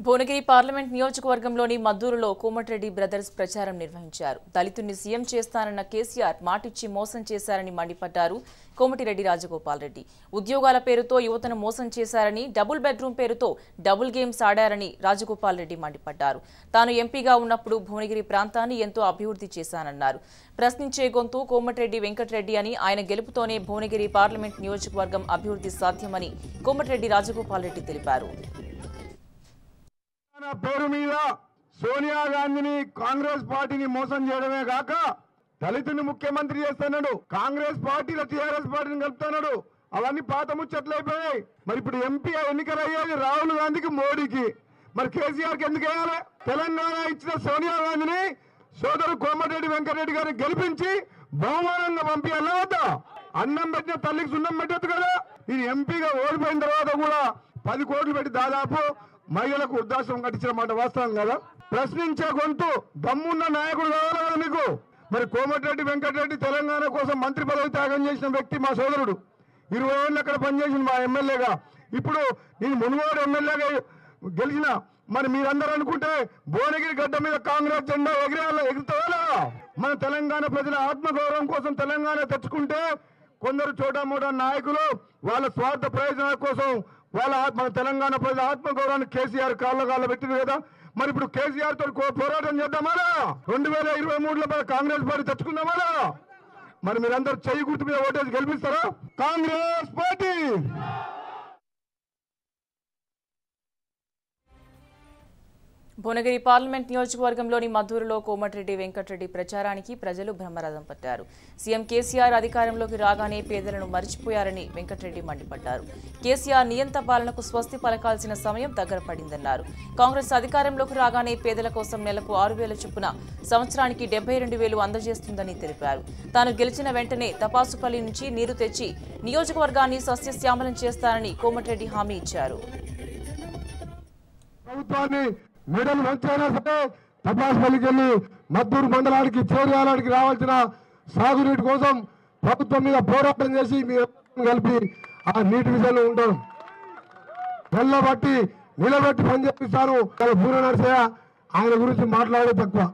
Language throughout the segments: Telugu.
భువనగిరి పార్లమెంట్ నియోజకవర్గంలోని మద్దూరులో కోమటిరెడ్డి బ్రదర్స్ ప్రచారం నిర్వహించారు. దళితుల్ని సీఎం చేస్తానన్న కేసీఆర్ మాటిచ్చి మోసం చేశారని మండిపడ్డారు కోమటిరెడ్డి రాజగోపాల్ రెడ్డి. ఉద్యోగాల పేరుతో యువతను మోసం చేశారని, డబుల్ బెడ్రూమ్ పేరుతో డబుల్ గేమ్స్ ఆడారని రాజగోపాల్ రెడ్డి మండిపడ్డారు. తాను ఎంపీగా ఉన్నప్పుడు భువనగిరి ప్రాంతాన్ని ఎంతో అభివృద్ధి చేశానన్నారు. ప్రశ్నించే గొంతు కోమటిరెడ్డి వెంకటరెడ్డి అని, ఆయన గెలుపుతోనే భువనగిరి పార్లమెంట్ నియోజకవర్గం అభివృద్ధి సాధ్యమని కోమటిరెడ్డి రాజగోపాల్ రెడ్డి తెలిపారు. పేరు మీద సోనియా గాంధీని కాంగ్రెస్ పార్టీని మోసం చేయడమే కాక దళితుని ముఖ్యమంత్రి చేస్తున్నాడు. కాంగ్రెస్ పార్టీలో టీఆర్ఎస్ పార్టీని కలుపుతున్నాడు. అవన్నీ పాత ముచ్చట్లయిపోయాయి. మరి ఇప్పుడు ఎంపీ ఎన్నికలు అయ్యేది రాహుల్ గాంధీకి, మోడీకి. మరి కేసీఆర్కి ఎందుకు వేయాలి? తెలంగాణ ఇచ్చిన సోనియా గాంధీని సోదరు కోమటిరెడ్డి వెంకటరెడ్డి గారిని గెలిపించి బహుమానంగా పంపించాలా వద్దా? అన్నం పెట్టిన తల్లికి సున్నం పెట్టద్దు కదా. ఈ ఎంపీగా ఓడిపోయిన తర్వాత కూడా 10 కోట్లు పెట్టి దాదాపు మహిళలకు వృద్ధాశ్రమం కట్టించిన మాట వాస్తవం కదా. ప్రశ్నించే గొంతు దమ్మున్న నాయకుడు కావాలి కదా మీకు. మరి కోమటిరెడ్డి వెంకటరెడ్డి తెలంగాణ కోసం మంత్రి పదవి త్యాగం చేసిన వ్యక్తి మా సోదరుడు. 20 ఏళ్ళు అక్కడ పనిచేసింది మా ఎమ్మెల్యేగా. ఇప్పుడు నేను మునుగోడు ఎమ్మెల్యేగా గెలిచిన. మరి మీరందరూ అనుకుంటే భువనగిరి గడ్డ మీద కాంగ్రెస్ జెండా ఎగురుతావాలా? మన తెలంగాణ ప్రజల ఆత్మగౌరవం కోసం తెలంగాణ తెచ్చుకుంటే కొందరు చోటామోటా నాయకులు వాళ్ళ స్వార్థ ప్రయోజనాల కోసం మన తెలంగాణ ప్రజల ఆత్మగౌరవాన్ని కేసీఆర్ కాళ్ళ పెట్టింది కదా. మరి ఇప్పుడు కేసీఆర్ తో పోరాటం చేద్దామా? 2023లో కాంగ్రెస్ పార్టీ తెచ్చుకుందామా? మరి మీరందరూ చెయ్యి గుర్తు మీద ఓటేసి గెలిపిస్తారా? కాంగ్రెస్ పార్టీ. భువనగిరి పార్లమెంట్ నియోజకవర్గంలోని మద్దూరులో కోమటిరెడ్డి వెంకటరెడ్డి ప్రచారానికి ప్రజలు బ్రహ్మరథం పట్టారు. సీఎం కేసీఆర్ అధికారంలోకి రాగానే పేదలను మరిచిపోయారని వెంకటరెడ్డి మండిపడ్డారు. కేసీఆర్ నియంత పాలనకు స్వస్తి పలకాల్సిన సమయం దగ్గర పడిందన్నారు. కాంగ్రెస్ అధికారంలోకి రాగానే పేదల కోసం నెలకు 6,000 చొప్పున, సంవత్సరానికి 72,000 అందజేస్తుందని తెలిపారు. తాను గెలిచిన వెంటనే తపాసుపల్లి నుంచి నీరు తెచ్చి నియోజకవర్గాన్ని సస్యశ్యామలం చేస్తానని కోమటిరెడ్డి హామీ ఇచ్చారు. మెడలు మంచైనా సరే తపాసుపల్లికి వెళ్ళి మద్దూరు మండలానికి చేరియాలకి రావాల్సిన సాగునీటి కోసం ప్రభుత్వం మీద పోరాటం చేసి మీరు కలిపి ఆ నీటి విషయంలో ఉంటారు. నిలబెట్టి పనిచేపిస్తాను. బూర నరసయ్య ఆయన గురించి మాట్లాడే తక్కువ.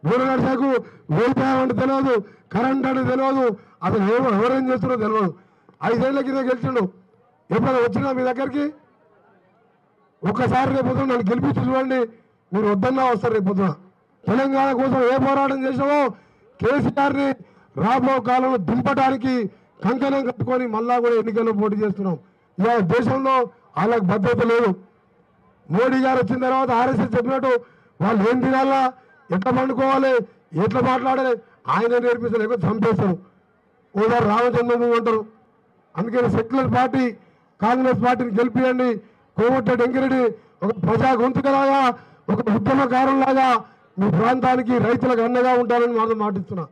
బూర నరసయ్యకు వ్యవసాయం అంటే తెలియదు, కరెంట్ అంటే తెలియదు, అసలు ఎవరేం చేస్తున్నారో తెలియదు. 5 ఏళ్ల కింద గెలిచిండు. ఎప్పుడైనా వచ్చినా మీ దగ్గరికి? ఒక్కసారి రేపొద్దున నన్ను గెలిపించి చూడండి, మీరు వద్దన్నా వస్తారు. రేపొద్దున తెలంగాణ కోసం ఏ పోరాటం చేసామో కేసీఆర్ని రాబో కాలంలో దింపడానికి కంకణం కట్టుకొని మళ్ళా కూడా ఎన్నికల్లో పోటీ చేస్తున్నాం. ఇవాళ దేశంలో వాళ్ళకి భద్రత లేదు. మోడీ గారు వచ్చిన తర్వాత ఆర్ఎస్ఎస్ చెప్పినట్టు వాళ్ళు ఏం తినాలా, ఎట్లా పండుకోవాలి, ఎట్లా మాట్లాడాలి ఆయన నేర్పిస్తారు. లేకపోతే చంపేస్తారు. ఓసారి రామచంద్రబాబు అంటారు. అందుకని సెక్యులర్ పార్టీ కాంగ్రెస్ పార్టీని గెలిపియండి. కోమటిరెడ్డి వెంకటరెడ్డి ఒక ప్రజా గొంతుకలాగా, ఒక ఉద్యమకారులాగా మీ ప్రాంతానికి రైతులకు అండగా ఉంటారని మాత్రం మాటిస్తున్నా.